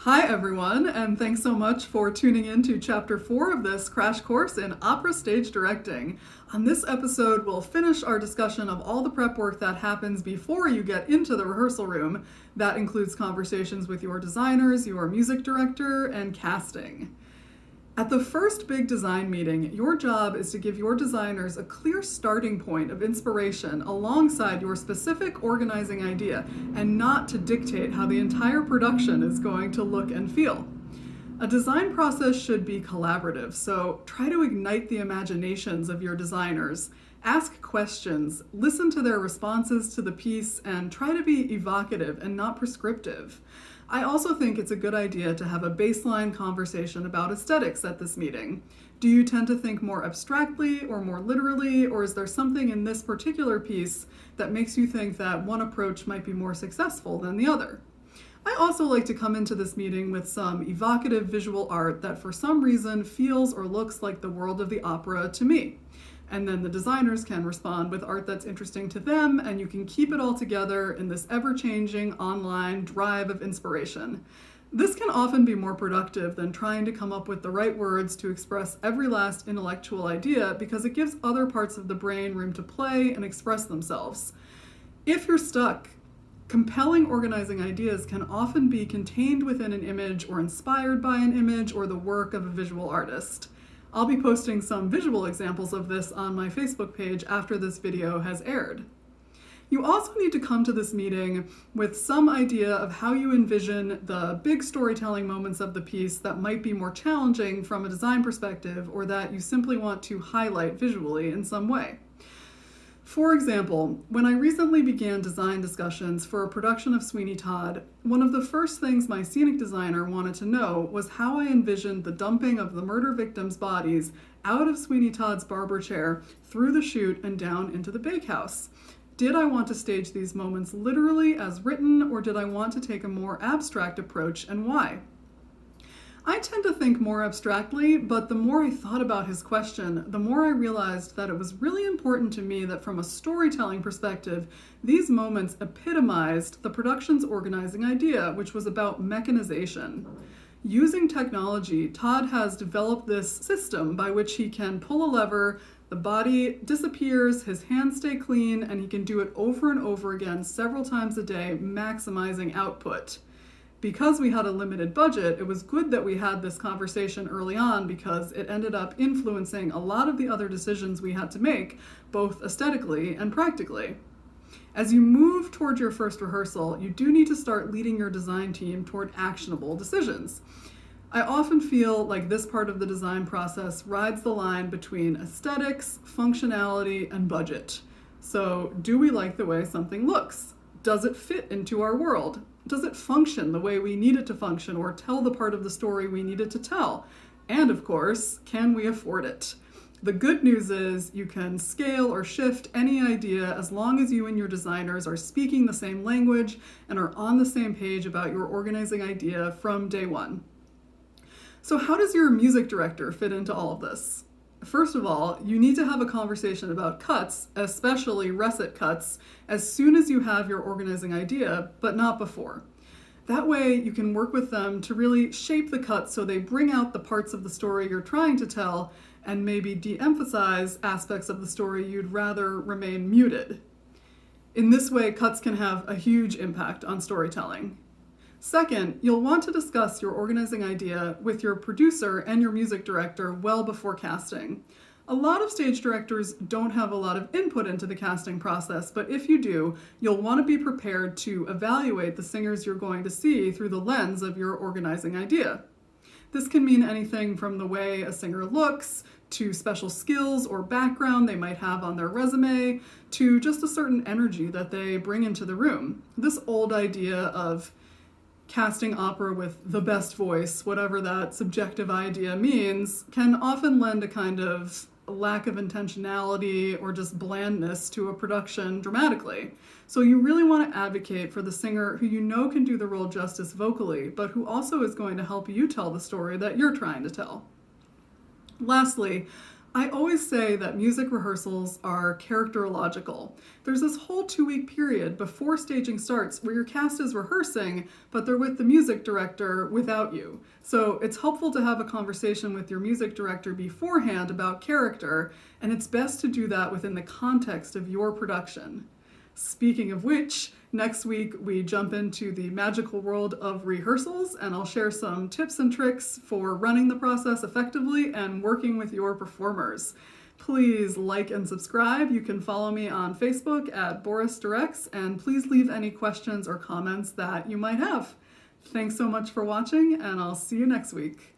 Hi everyone, and thanks so much for tuning in to Chapter 4 of this crash course in opera stage directing. On this episode, we'll finish our discussion of all the prep work that happens before you get into the rehearsal room. That includes conversations with your designers, your music director, and casting. At the first big design meeting, your job is to give your designers a clear starting point of inspiration alongside your specific organizing idea, and not to dictate how the entire production is going to look and feel. A design process should be collaborative, so try to ignite the imaginations of your designers. Ask questions, listen to their responses to the piece, and try to be evocative and not prescriptive. I also think it's a good idea to have a baseline conversation about aesthetics at this meeting. Do you tend to think more abstractly or more literally, or is there something in this particular piece that makes you think that one approach might be more successful than the other? I also like to come into this meeting with some evocative visual art that for some reason feels or looks like the world of the opera to me. And then the designers can respond with art that's interesting to them, and you can keep it all together in this ever-changing online drive of inspiration. This can often be more productive than trying to come up with the right words to express every last intellectual idea, because it gives other parts of the brain room to play and express themselves. If you're stuck, compelling organizing ideas can often be contained within an image or inspired by an image or the work of a visual artist. I'll be posting some visual examples of this on my Facebook page after this video has aired. You also need to come to this meeting with some idea of how you envision the big storytelling moments of the piece that might be more challenging from a design perspective, or that you simply want to highlight visually in some way. For example, when I recently began design discussions for a production of Sweeney Todd, one of the first things my scenic designer wanted to know was how I envisioned the dumping of the murder victims' bodies out of Sweeney Todd's barber chair, through the chute, and down into the bakehouse. Did I want to stage these moments literally as written, or did I want to take a more abstract approach, and why? I tend to think more abstractly, but the more I thought about his question, the more I realized that it was really important to me that from a storytelling perspective, these moments epitomized the production's organizing idea, which was about mechanization. Using technology, Todd has developed this system by which he can pull a lever, the body disappears, his hands stay clean, and he can do it over and over again several times a day, maximizing output. Because we had a limited budget, it was good that we had this conversation early on, because it ended up influencing a lot of the other decisions we had to make, both aesthetically and practically. As you move toward your first rehearsal, you do need to start leading your design team toward actionable decisions. I often feel like this part of the design process rides the line between aesthetics, functionality, and budget. So, do we like the way something looks? Does it fit into our world? Does it function the way we need it to function, or tell the part of the story we need it to tell? And of course, can we afford it? The good news is you can scale or shift any idea as long as you and your designers are speaking the same language and are on the same page about your organizing idea from day one. So how does your music director fit into all of this? First of all, you need to have a conversation about cuts, especially recit cuts, as soon as you have your organizing idea, but not before. That way, you can work with them to really shape the cuts so they bring out the parts of the story you're trying to tell, and maybe de-emphasize aspects of the story you'd rather remain muted. In this way, cuts can have a huge impact on storytelling. Second, you'll want to discuss your organizing idea with your producer and your music director well before casting. A lot of stage directors don't have a lot of input into the casting process, but if you do, you'll want to be prepared to evaluate the singers you're going to see through the lens of your organizing idea. This can mean anything from the way a singer looks, to special skills or background they might have on their resume, to just a certain energy that they bring into the room. This old idea of casting opera with the best voice, whatever that subjective idea means, can often lend a kind of lack of intentionality or just blandness to a production dramatically. So you really want to advocate for the singer who you know can do the role justice vocally, but who also is going to help you tell the story that you're trying to tell. Lastly, I always say that music rehearsals are characterological. There's this whole 2 week period before staging starts where your cast is rehearsing, but they're with the music director without you. So it's helpful to have a conversation with your music director beforehand about character, and it's best to do that within the context of your production. Speaking of which, next week we jump into the magical world of rehearsals, and I'll share some tips and tricks for running the process effectively and working with your performers. Please like and subscribe. You can follow me on Facebook at Boris Directs, and please leave any questions or comments that you might have. Thanks so much for watching, and I'll see you next week.